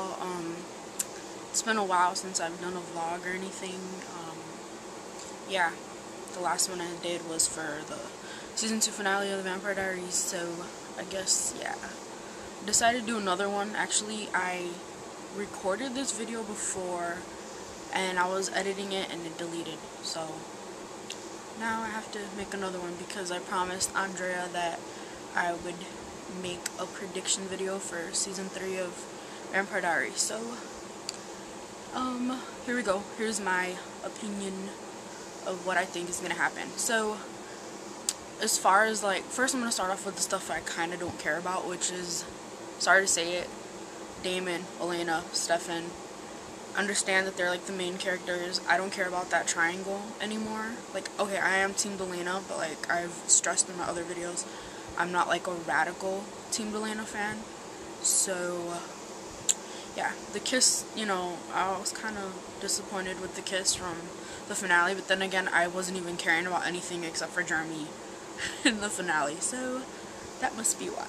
y'all. It's been a while since I've done a vlog or anything. Yeah, the last one I did was for the season 2 finale of the Vampire Diaries, so I guess, yeah. Decided to do another one. Actually, I recorded this video before, and I was editing it and it deleted, so now I have to make another one because I promised Andrea that I would make a prediction video for season 3 of Vampire Diaries. So here we go. Here's my opinion of what I think is gonna happen. So as far as, like, first I'm gonna start off with the stuff I kind of don't care about, which is, sorry to say it, Damon, Elena, Stefan. Understand that they're like the main characters. I don't care about that triangle anymore. Like, okay, I am Team Elena, but like I've stressed in my other videos, I'm not like a radical Team Elena fan. So yeah, the kiss, you know, I was kind of disappointed with the kiss from the finale, but then again, I wasn't even caring about anything except for Jeremy in the finale, so that must be why.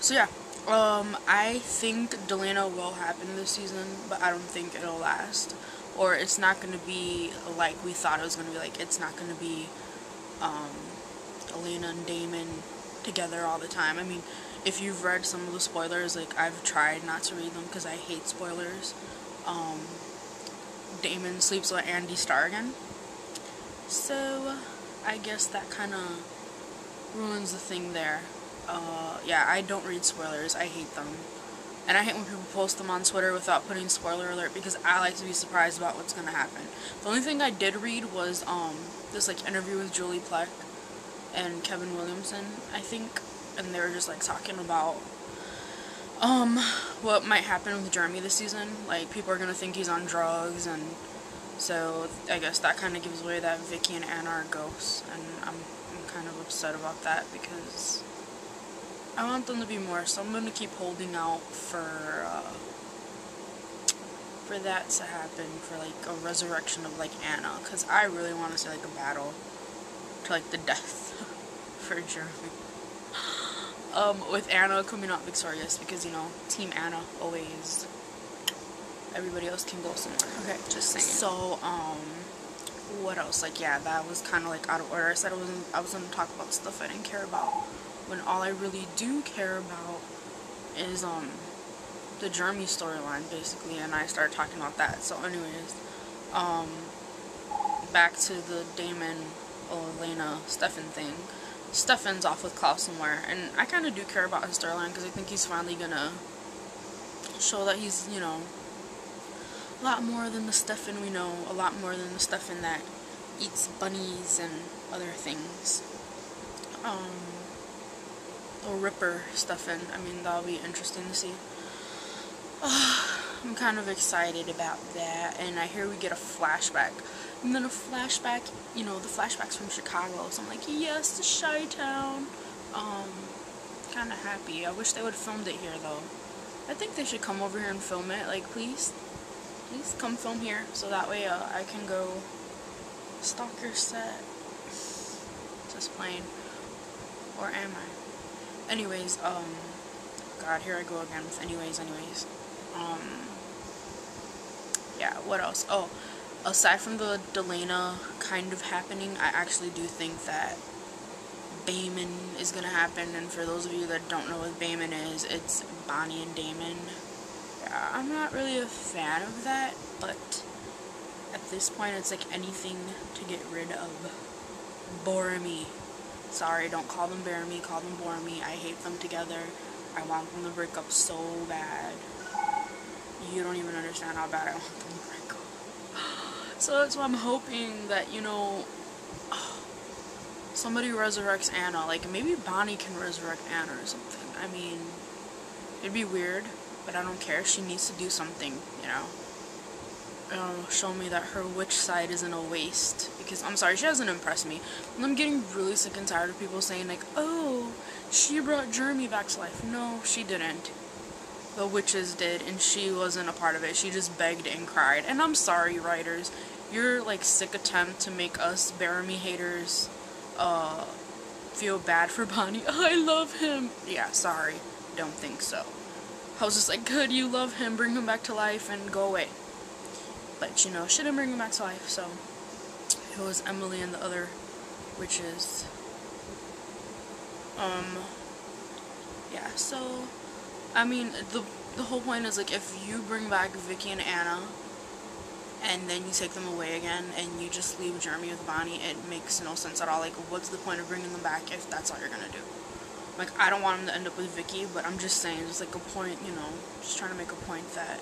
So yeah, I think Delana will happen this season, but I don't think it'll last, or it's not going to be like we thought it was going to be. Like, it's not going to be Elena and Damon together all the time. I mean, if you've read some of the spoilers, like, I've tried not to read them because I hate spoilers. Damon sleeps with Andy Starr again, so I guess that kind of ruins the thing there. Yeah, I don't read spoilers. I hate them. And I hate when people post them on Twitter without putting spoiler alert, because I like to be surprised about what's gonna happen. The only thing I did read was, this, like, interview with Julie Plec and Kevin Williamson, I think, and they were just, like, talking about, what might happen with Jeremy this season. Like, people are gonna think he's on drugs, and so I guess that kind of gives away that Vicky and Anna are ghosts, and I'm kind of upset about that because I want them to be more, so I'm going to keep holding out for that to happen, for, like, a resurrection of, like, Anna, because I really want to see, like, a battle to, like, the death for Jeremy. With Anna coming out victorious, because, you know, Team Anna always, everybody else can go somewhere. Okay, just saying. So, what else? Like, yeah, that was kind of, like, out of order. I said I was going to talk about stuff I didn't care about, when all I really do care about is, the Jeremy storyline, basically, and I started talking about that. So anyways, back to the Damon, Elena, Stefan thing. Stefan's off with Klaus somewhere, and I kind of do care about his storyline, because I think he's finally gonna show that he's, you know, a lot more than the Stefan we know, a lot more than the Stefan that eats bunnies and other things. The Ripper Stefan, I mean, that'll be interesting to see. I'm kind of excited about that, and I hear we get a flashback, and then a flashback, you know, the flashbacks from Chicago, so I'm like, yes, the Chi-Town. Kind of happy. I wish they would have filmed it here, though. I think they should come over here and film it, like, please come film here, so that way, I can go stalk your set. Just playing. Or am I? Anyways, God, here I go again with anyways. Yeah, what else? Oh, aside from the Delana kind of happening, I actually do think that Damon is gonna happen, and for those of you that don't know what Damon is, it's Bonnie and Damon. Yeah, I'm not really a fan of that, but at this point, it's like anything to get rid of Boromir. Sorry, don't call them Bearamy, call them Boromir. I hate them together. I want them to break up so bad. You don't even understand how bad I want them to break up. So that's why I'm hoping that, you know, somebody resurrects Anna. Like, maybe Bonnie can resurrect Anna or something. I mean, it'd be weird, but I don't care. She needs to do something, you know. Show me that her witch side isn't a waste, because I'm sorry, she doesn't impress me. And I'm getting really sick and tired of people saying, like, oh, she brought Jeremy back to life. No, she didn't. The witches did, and she wasn't a part of it. She just begged and cried. And I'm sorry, writers, your, like, sick attempt to make us Bearamy haters feel bad for Bonnie. I love him. Yeah, sorry, don't think so. I was just like, good, you love him, bring him back to life and go away. But, you know, she didn't bring him back to life, so it was Emily and the other witches. Yeah, so, I mean, the whole point is, like, if you bring back Vicky and Anna, and then you take them away again, and you just leave Jeremy with Bonnie, it makes no sense at all. Like, what's the point of bringing them back if that's all you're gonna do? Like, I don't want him to end up with Vicky, but I'm just saying, just like a point, you know, just trying to make a point that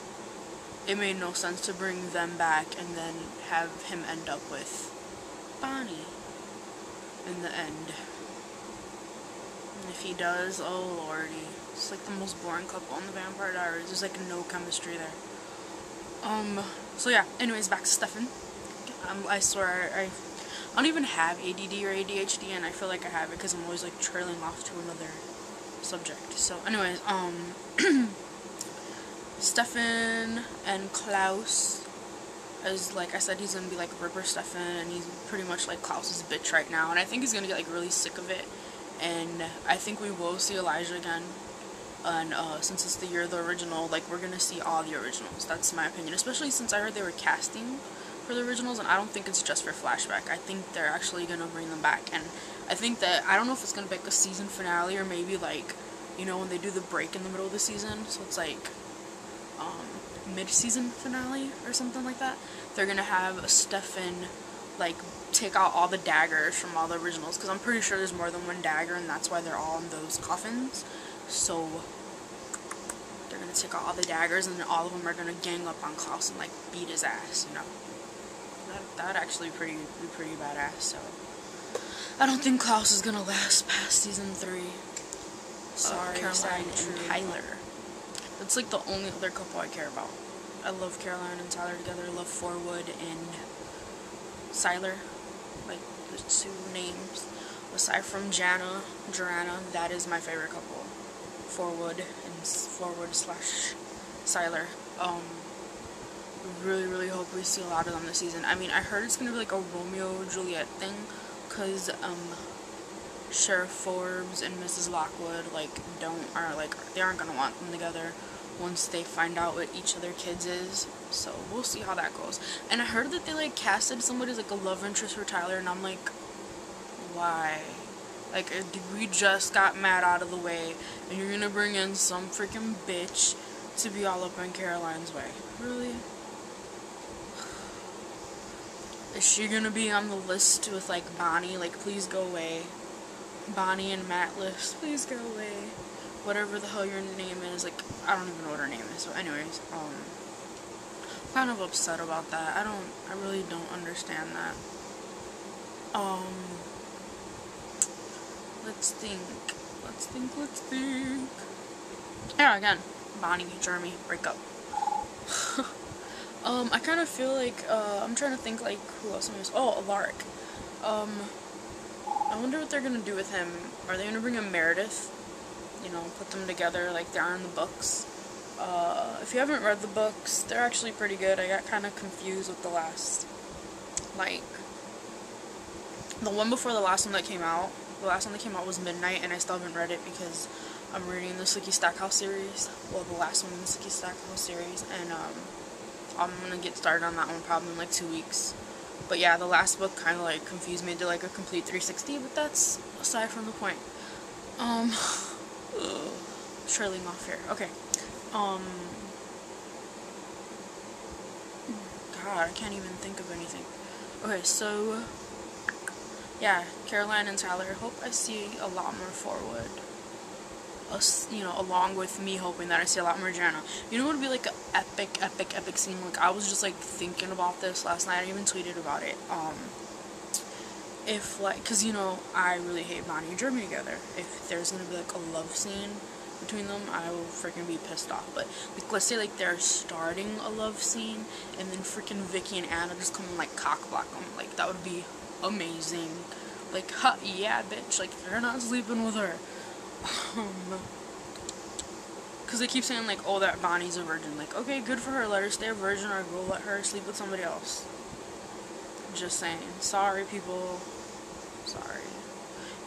it made no sense to bring them back and then have him end up with Bonnie in the end. And if he does, oh lordy, it's like the most boring couple in the Vampire Diaries. There's like no chemistry there. So yeah, anyways, back to Stefan. I swear, I don't even have ADD or ADHD, and I feel like I have it because I'm always like trailing off to another subject. So anyways, Stefan and Klaus, as like I said, he's gonna be like Ripper Stefan, and he's pretty much like Klaus's bitch right now, and I think he's gonna get like really sick of it, and I think we will see Elijah again. And since it's the year of the original, like, we're gonna see all the originals. That's my opinion, especially since I heard they were casting for the originals, and I don't think it's just for flashback. I think they're actually gonna bring them back, and I think that, I don't know if it's gonna be like a season finale, or maybe like, you know, when they do the break in the middle of the season, so it's like mid-season finale or something like that. They're gonna have Stefan like take out all the daggers from all the originals, because I'm pretty sure there's more than one dagger, and that's why they're all in those coffins. So they're gonna take out all the daggers, and then all of them are gonna gang up on Klaus and like beat his ass, you know. That'd actually be pretty badass. So I don't think Klaus is gonna last past season 3. Sorry, Caroline and Tyler. That's like the only other couple I care about. I love Caroline and Tyler together. I love Forwood and Siler, like the 2 names. Aside from Joanna, that is my favorite couple. Forwood / Siler. Really hope we see a lot of them this season. I mean, I heard it's gonna be like a Romeo Juliet thing, cause Sheriff Forbes and Mrs. Lockwood like they aren't gonna want them together once they find out what each of their kids is. So we'll see how that goes. And I heard that they like casted somebody as like a love interest for Tyler, and I'm like, why? Like, we just got Matt out of the way, and you're gonna bring in some freaking bitch to be all up in Caroline's way. Really? Is she gonna be on the list with, like, Bonnie? Like, please go away. Bonnie and Matt list, please go away. Whatever the hell your name is. Like, I don't even know what her name is. So, anyways, I'm kind of upset about that. I really don't understand that. Let's think. Yeah, again, Bonnie, Jeremy, break up. I kind of feel like, I'm trying to think, like, who else is. Oh, Alaric. I wonder what they're gonna do with him. Are they gonna bring in Meredith? You know, put them together like they are in the books. If you haven't read the books, they're actually pretty good. I got kind of confused with the last, like, the one before the last one that came out. The last one that came out was Midnight, and I still haven't read it because I'm reading the Sookie Stackhouse series. Well, the last one in the Sookie Stackhouse series, and I'm gonna get started on that one probably in like 2 weeks. But yeah, the last book kind of like confused me. Did like a complete 360, but that's aside from the point. Trailing off here. Okay. God, I can't even think of anything. Okay, so yeah, Caroline and Tyler. Hope I see a lot more Forwood. You know, along with me hoping that I see a lot more Jana. You know what would be like an epic scene? Like, I was just like thinking about this last night. I even tweeted about it. If like, cause you know, I really hate Bonnie and Jeremy together. If there's gonna be like a love scene between them, I will freaking be pissed off. But like, let's say like they're starting a love scene, and then freaking Vicky and Anna just come and like cock block them. Like, that would be amazing. Like, ha, yeah, bitch. Like, you're not sleeping with her. Because they keep saying, like, oh, that Bonnie's a virgin. Like, okay, good for her. Let her stay a virgin, or go let her sleep with somebody else. Just saying. Sorry, people. Sorry.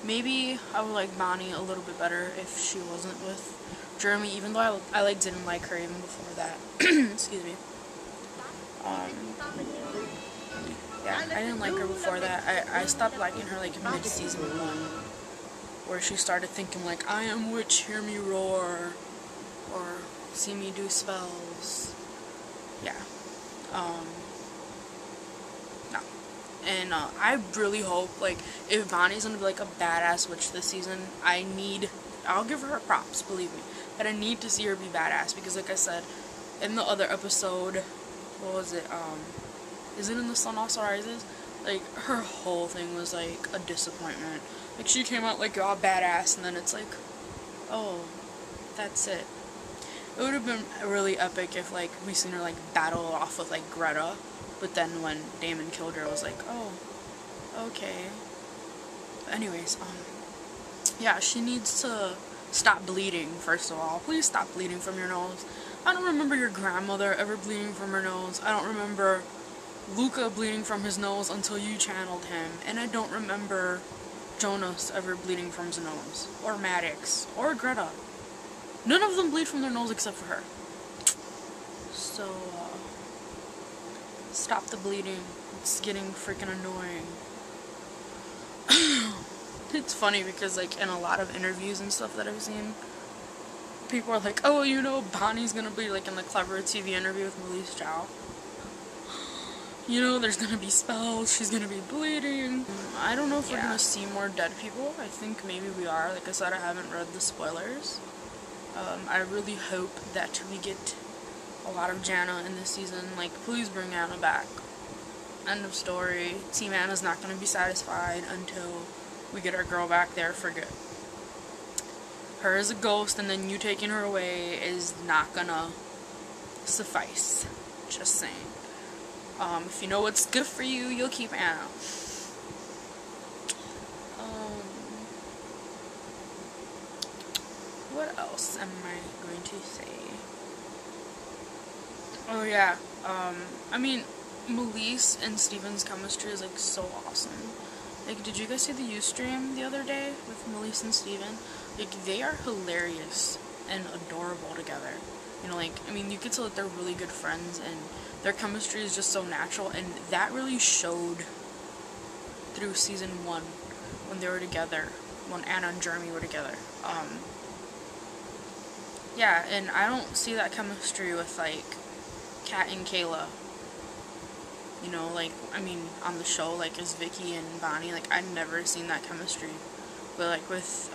Maybe I would like Bonnie a little bit better if she wasn't with Jeremy, even though I like didn't like her even before that. Excuse me. Yeah, I didn't like her before that. I stopped liking her like mid-season 1, where she started thinking like, I am witch, hear me roar, or see me do spells. Yeah. No. And I really hope, like, if Bonnie's gonna be like a badass witch this season, I'll give her props, believe me, but I need to see her be badass, because like I said in the other episode, what was it, is it in The Sun Also Rises? Like, her whole thing was like a disappointment. Like, she came out like all badass, and then it's like, oh, that's it. It would have been really epic if like we seen her like battle off with like Greta, but then when Damon killed her, I was like, oh, okay. But anyways, yeah, she needs to stop bleeding, first of all. Please stop bleeding from your nose. I don't remember your grandmother ever bleeding from her nose. I don't remember Luca bleeding from his nose until you channeled him. And I don't remember Jonas ever bleeding from his nose. Or Maddox. Or Greta. None of them bleed from their nose except for her. So, stop the bleeding. It's getting freaking annoying. It's funny because, like, in a lot of interviews and stuff that I've seen, people are like, oh, you know, Bonnie's gonna bleed, like, in the Clever TV interview with Malese Chow. You know, there's gonna be spells, she's gonna be bleeding. I don't know if we're gonna see more dead people. I think maybe we are. Like I said, I haven't read the spoilers. I really hope that we get a lot of Jana in this season. Like, please bring Anna back. End of story. Team Anna's not gonna be satisfied until we get our girl back there for good. Her as a ghost and then you taking her away is not gonna suffice. Just saying. If you know what's good for you, you'll keep Anna. What else am I going to say? Oh yeah, I mean, Malese and Steven's chemistry is like so awesome. Like, did you guys see the Ustream the other day with Malese and Steven? Like, they are hilarious and adorable together. You know, like, I mean, you can tell that they're really good friends, and their chemistry is just so natural, and that really showed through season 1 when they were together, when Anna and Jeremy were together. Yeah, and I don't see that chemistry with, like, Kat and Kayla. You know, like, I mean, on the show, like, as Vicky and Bonnie, like, I've never seen that chemistry. But, like, with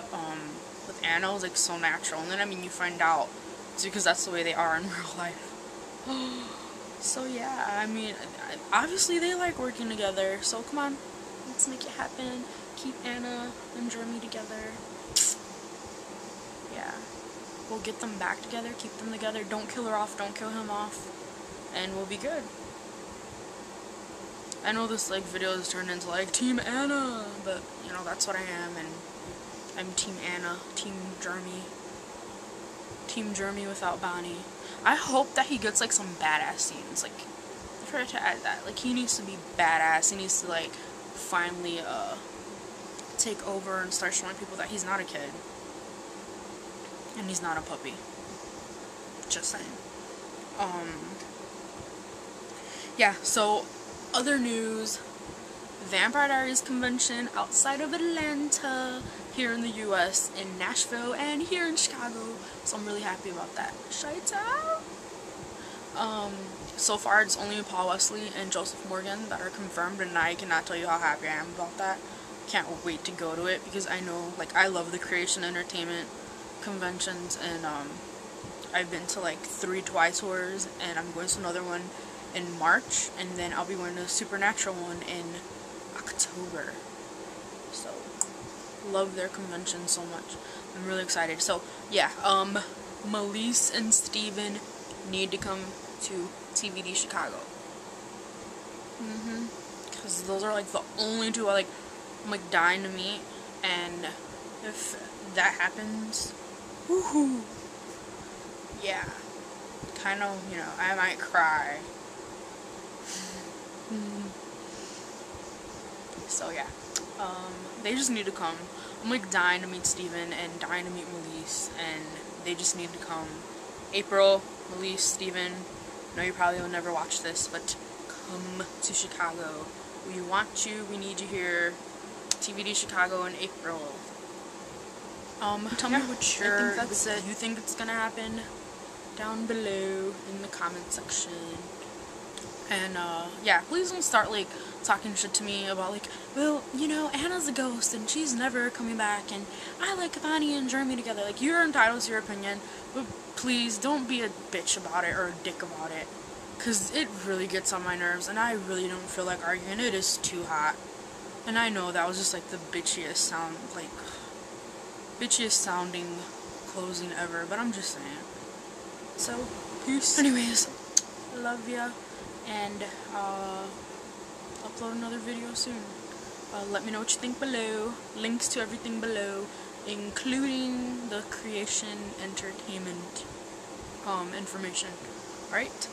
Anna, it was, like, so natural. And then, I mean, you find out it's because that's the way they are in real life. So, yeah, I mean, obviously they like working together. So, come on, let's make it happen. Keep Anna and Jeremy together. Yeah. We'll get them back together, keep them together. Don't kill her off, don't kill him off. And we'll be good. I know this, like, video has turned into, like, Team Anna, but, you know, that's what I am, and I'm Team Anna, Team Jeremy. Team Jeremy without Bonnie. I hope that he gets, like, some badass scenes, like, I forgot to add that, like, he needs to be badass, he needs to, like, finally, take over and start showing people that he's not a kid. And he's not a puppy. Just saying. Yeah, so, other news, Vampire Diaries convention outside of Atlanta, here in the US, in Nashville, and here in Chicago, so I'm really happy about that. Shouts out! So far it's only Paul Wesley and Joseph Morgan that are confirmed, and I cannot tell you how happy I am about that. Can't wait to go to it, because I know, like, I love the creation entertainment conventions, and I've been to like 3 Twi tours, and I'm going to another one in March, and then I'll be going to a Supernatural one in October. So, love their convention so much. I'm really excited. So, yeah, Malese and Steven need to come to TVD Chicago. Because those are like the only 2 I'm like dying to meet, and if that happens, woohoo! Yeah, kind of, you know, I might cry. So yeah, they just need to come. I'm like dying to meet Steven and dying to meet Malese, and They just need to come. April, Malese, Steven, I know you probably will never watch this, but come to Chicago. We want you, we need you here. TVD Chicago in April. Tell me what you think it's gonna happen down below in the comment section. And yeah, please don't start like talking shit to me about like, well, you know, Anna's a ghost and she's never coming back, and I like Bonnie and Jeremy together. Like, you're entitled to your opinion, but please don't be a bitch about it or a dick about it, cause it really gets on my nerves, and I really don't feel like arguing. It is too hot, and I know that was just like the bitchiest sounding closing ever, but I'm just saying. So, peace. Anyways, love ya, and upload another video soon. Let me know what you think below. Links to everything below, including the creation entertainment information. Alright?